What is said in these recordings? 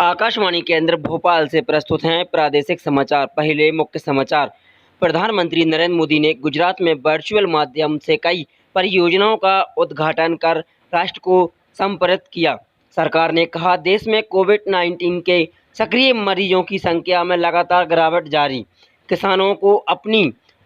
आकाशवाणी केंद्र भोपाल से प्रस्तुत हैं प्रादेशिक समाचार। पहले मुख्य समाचार। प्रधानमंत्री नरेंद्र मोदी ने गुजरात में वर्चुअल माध्यम से कई परियोजनाओं का उद्घाटन कर राष्ट्र को संबोधित किया। सरकार ने कहा, देश में कोविड-19 के सक्रिय मरीजों की संख्या में लगातार गिरावट जारी। किसानों को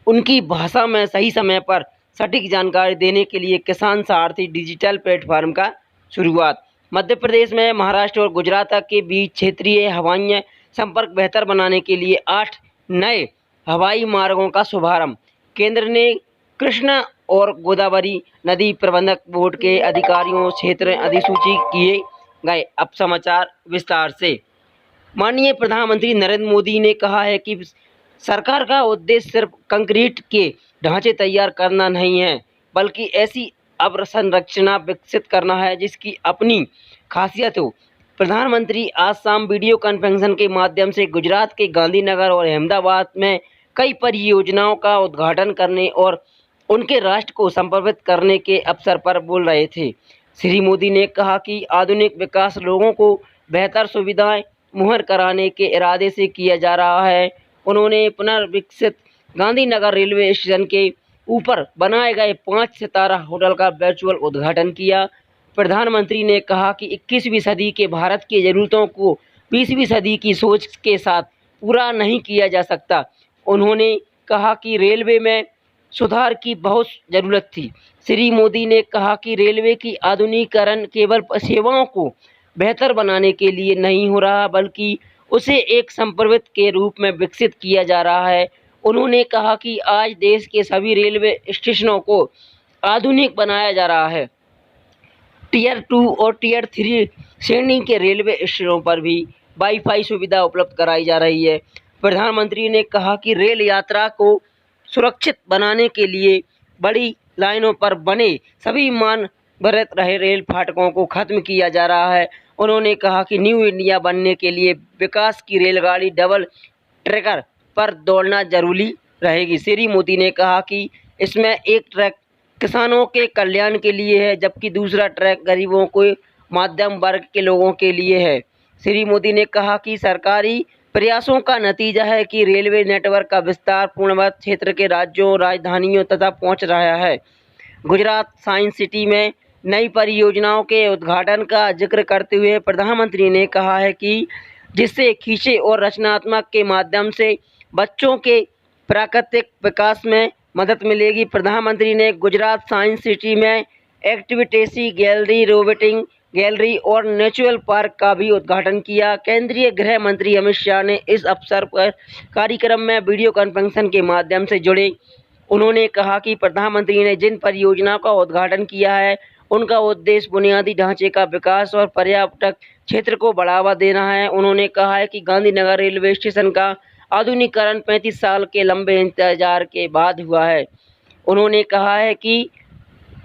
उनकी भाषा में सही समय पर सटीक जानकारी देने के लिए किसान सारथी डिजिटल प्लेटफॉर्म का शुरुआत। मध्य प्रदेश में महाराष्ट्र और गुजरात के बीच क्षेत्रीय हवाई संपर्क बेहतर बनाने के लिए 8 नए हवाई मार्गों का शुभारंभ। केंद्र ने कृष्णा और गोदावरी नदी प्रबंधक बोर्ड के अधिकारियों क्षेत्र अधिसूचित किए गए। अब समाचार विस्तार से। माननीय प्रधानमंत्री नरेंद्र मोदी ने कहा है कि सरकार का उद्देश्य सिर्फ कंक्रीट के ढांचे तैयार करना नहीं है, बल्कि ऐसी अवसंरचना विकसित करना है जिसकी अपनी खासियत हो। प्रधानमंत्री आज शाम वीडियो कॉन्फ्रेंसिंग के माध्यम से गुजरात के गांधीनगर और अहमदाबाद में कई परियोजनाओं का उद्घाटन करने और उनके राष्ट्र को संबोधित करने के अवसर पर बोल रहे थे। श्री मोदी ने कहा कि आधुनिक विकास लोगों को बेहतर सुविधाएं मुहैया कराने के इरादे से किया जा रहा है। उन्होंने पुनर्विकसित गांधीनगर रेलवे स्टेशन के ऊपर बनाए गए 5 सितारा होटल का वर्चुअल उद्घाटन किया। प्रधानमंत्री ने कहा कि 21वीं सदी के भारत की ज़रूरतों को 20वीं सदी की सोच के साथ पूरा नहीं किया जा सकता। उन्होंने कहा कि रेलवे में सुधार की बहुत ज़रूरत थी। श्री मोदी ने कहा कि रेलवे की आधुनिकीकरण केवल सेवाओं को बेहतर बनाने के लिए नहीं हो रहा, बल्कि उसे एक संप्रभुत्व के रूप में विकसित किया जा रहा है। उन्होंने कहा कि आज देश के सभी रेलवे स्टेशनों को आधुनिक बनाया जा रहा है। टियर 2 और टियर 3 श्रेणी के रेलवे स्टेशनों पर भी वाईफाई सुविधा उपलब्ध कराई जा रही है। प्रधानमंत्री ने कहा कि रेल यात्रा को सुरक्षित बनाने के लिए बड़ी लाइनों पर बने सभी मानवरत रहे रेल फाटकों को खत्म किया जा रहा है। उन्होंने कहा कि न्यू इंडिया बनने के लिए विकास की रेलगाड़ी डबल ट्रैकर पर दौड़ना जरूरी रहेगी। श्री मोदी ने कहा कि इसमें एक ट्रैक किसानों के कल्याण के लिए है, जबकि दूसरा ट्रैक गरीबों को मध्यम वर्ग के लोगों के लिए है। श्री मोदी ने कहा कि सरकारी प्रयासों का नतीजा है कि रेलवे नेटवर्क का विस्तार पूर्वोत्तर क्षेत्र के राज्यों, राजधानियों तथा पहुंच रहा है। गुजरात साइंस सिटी में नई परियोजनाओं के उद्घाटन का जिक्र करते हुए प्रधानमंत्री ने कहा है कि जिससे खींचे और रचनात्मक के माध्यम से बच्चों के प्राकृतिक विकास में मदद मिलेगी। प्रधानमंत्री ने गुजरात साइंस सिटी में एक्टिविटी गैलरी, रोबोटिक गैलरी और नेचुरल पार्क का भी उद्घाटन किया। केंद्रीय गृह मंत्री अमित शाह ने इस अवसर पर कार्यक्रम में वीडियो कॉन्फ्रेंसिंग के माध्यम से जुड़े। उन्होंने कहा कि प्रधानमंत्री ने जिन परियोजनाओं का उद्घाटन किया है, उनका उद्देश्य बुनियादी ढांचे का विकास और पर्यटक क्षेत्र को बढ़ावा देना है। उन्होंने कहा है कि गांधीनगर रेलवे स्टेशन का आधुनिकीकरण 35 साल के लंबे इंतजार के बाद हुआ है। उन्होंने कहा है कि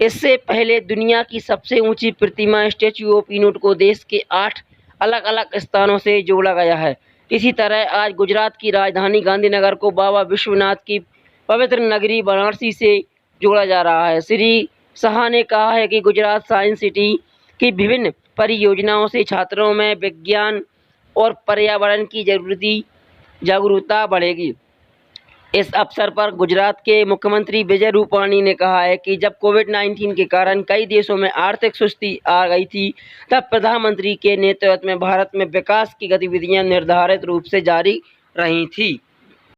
इससे पहले दुनिया की सबसे ऊंची प्रतिमा स्टैच्यू ऑफ यूनिटी को देश के 8 अलग-अलग स्थानों से जोड़ा गया है। इसी तरह आज गुजरात की राजधानी गांधीनगर को बाबा विश्वनाथ की पवित्र नगरी वाराणसी से जोड़ा जा रहा है। श्री शाह ने कहा है कि गुजरात साइंस सिटी की विभिन्न परियोजनाओं से छात्रों में विज्ञान और पर्यावरण की जागरूकता बढ़ेगी। इस अवसर पर गुजरात के मुख्यमंत्री विजय रूपाणी ने कहा है कि जब कोविड-19 के कारण कई देशों में आर्थिक सुस्ती आ गई थी, तब प्रधानमंत्री के नेतृत्व में भारत में विकास की गतिविधियां निर्धारित रूप से जारी रही थी।